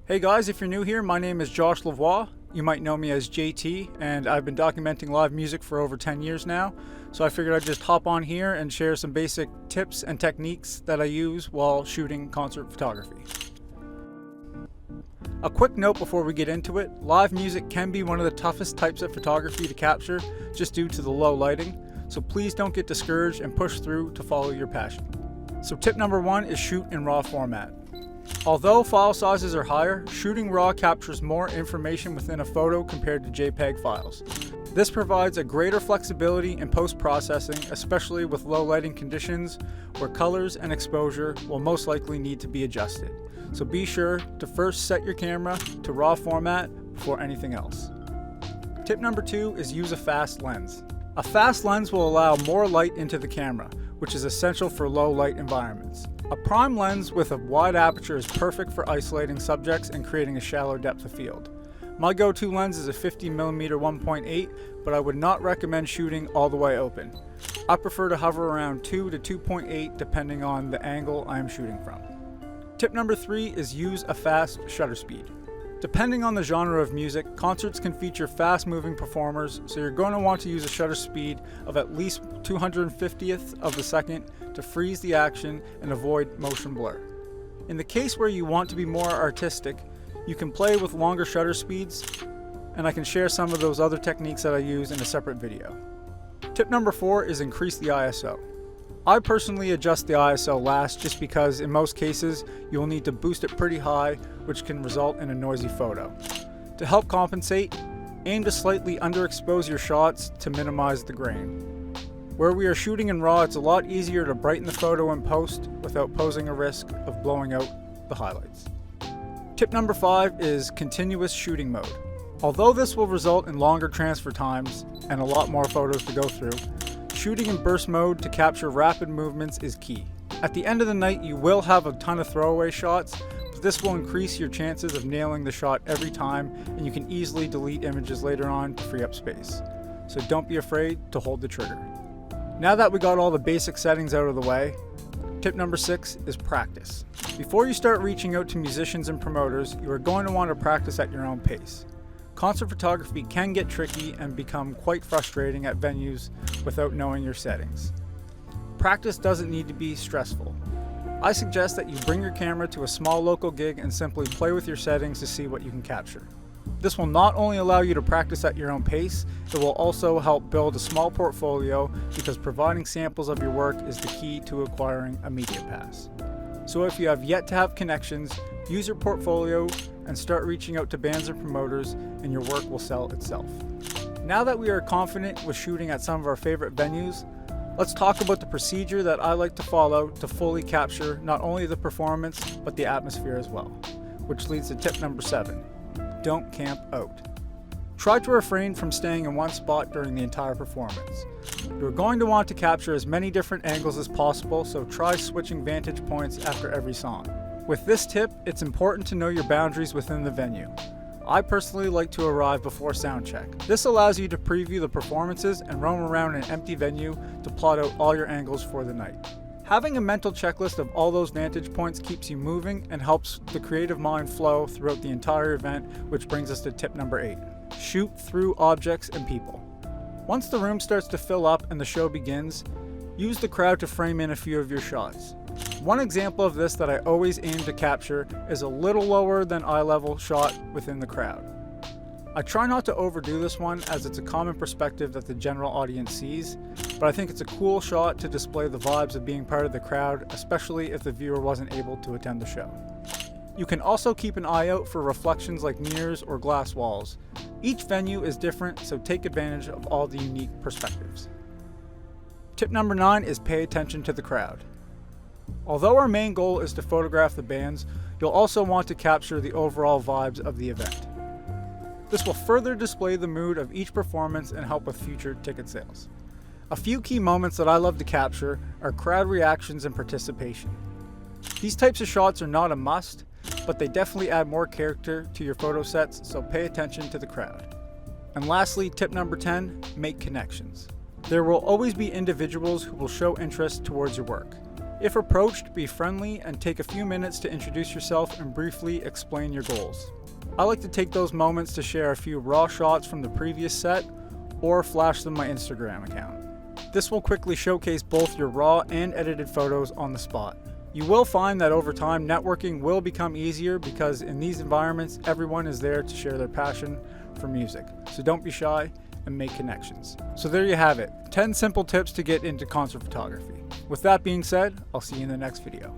Hey guys, if you're new here, my name is Josh Lavoie. You might know me as JT, and I've been documenting live music for over 10 years now, so I figured I'd just hop on here and share some basic tips and techniques that I use while shooting concert photography. A quick note before we get into it, live music can be one of the toughest types of photography to capture just due to the low lighting, so please don't get discouraged and push through to follow your passion. So tip number 1 is shoot in RAW format. Although file sizes are higher, shooting RAW captures more information within a photo compared to JPEG files. This provides a greater flexibility in post-processing, especially with low lighting conditions where colors and exposure will most likely need to be adjusted. So be sure to first set your camera to RAW format before anything else. Tip number 2 is use a fast lens. A fast lens will allow more light into the camera, which is essential for low light environments. A prime lens with a wide aperture is perfect for isolating subjects and creating a shallow depth of field. My go-to lens is a 50mm 1.8, but I would not recommend shooting all the way open. I prefer to hover around 2 to 2.8 depending on the angle I am shooting from. Tip number 3 is use a fast shutter speed. Depending on the genre of music, concerts can feature fast-moving performers, so you're going to want to use a shutter speed of at least 250th of a second to freeze the action and avoid motion blur. In the case where you want to be more artistic, you can play with longer shutter speeds, and I can share some of those other techniques that I use in a separate video. Tip number 4 is increase the ISO. I personally adjust the ISO last just because in most cases you will need to boost it pretty high, which can result in a noisy photo. To help compensate, aim to slightly underexpose your shots to minimize the grain. Where we are shooting in RAW, it's a lot easier to brighten the photo in post without posing a risk of blowing out the highlights. Tip number 5 is continuous shooting mode. Although this will result in longer transfer times and a lot more photos to go through, shooting in burst mode to capture rapid movements is key. At the end of the night, you will have a ton of throwaway shots, but this will increase your chances of nailing the shot every time, and you can easily delete images later on to free up space. So don't be afraid to hold the trigger. Now that we got all the basic settings out of the way, tip number 6 is practice. Before you start reaching out to musicians and promoters, you are going to want to practice at your own pace. Concert photography can get tricky and become quite frustrating at venues without knowing your settings. Practice doesn't need to be stressful. I suggest that you bring your camera to a small local gig and simply play with your settings to see what you can capture. This will not only allow you to practice at your own pace, it will also help build a small portfolio because providing samples of your work is the key to acquiring a media pass. So if you have yet to have connections, use your portfolio and start reaching out to bands and promoters, and your work will sell itself. Now that we are confident with shooting at some of our favorite venues, let's talk about the procedure that I like to follow to fully capture not only the performance, but the atmosphere as well. Which leads to tip number 7, don't camp out. Try to refrain from staying in one spot during the entire performance. You're going to want to capture as many different angles as possible, so try switching vantage points after every song. With this tip, it's important to know your boundaries within the venue. I personally like to arrive before sound check. This allows you to preview the performances and roam around an empty venue to plot out all your angles for the night. Having a mental checklist of all those vantage points keeps you moving and helps the creative mind flow throughout the entire event, which brings us to tip number 8. Shoot through objects and people. Once the room starts to fill up and the show begins, use the crowd to frame in a few of your shots. One example of this that I always aim to capture is a little lower than eye level shot within the crowd. I try not to overdo this one as it's a common perspective that the general audience sees, but I think it's a cool shot to display the vibes of being part of the crowd, especially if the viewer wasn't able to attend the show. You can also keep an eye out for reflections like mirrors or glass walls. Each venue is different, so take advantage of all the unique perspectives. Tip number 9 is pay attention to the crowd. Although our main goal is to photograph the bands, you'll also want to capture the overall vibes of the event. This will further display the mood of each performance and help with future ticket sales. A few key moments that I love to capture are crowd reactions and participation. These types of shots are not a must, but they definitely add more character to your photo sets, so pay attention to the crowd. And lastly, tip number 10, make connections. There will always be individuals who will show interest towards your work. If approached, be friendly and take a few minutes to introduce yourself and briefly explain your goals. I like to take those moments to share a few raw shots from the previous set or flash them my Instagram account. This will quickly showcase both your raw and edited photos on the spot. You will find that over time, networking will become easier because in these environments, everyone is there to share their passion for music. So don't be shy and make connections. So there you have it, 10 simple tips to get into concert photography. With that being said, I'll see you in the next video.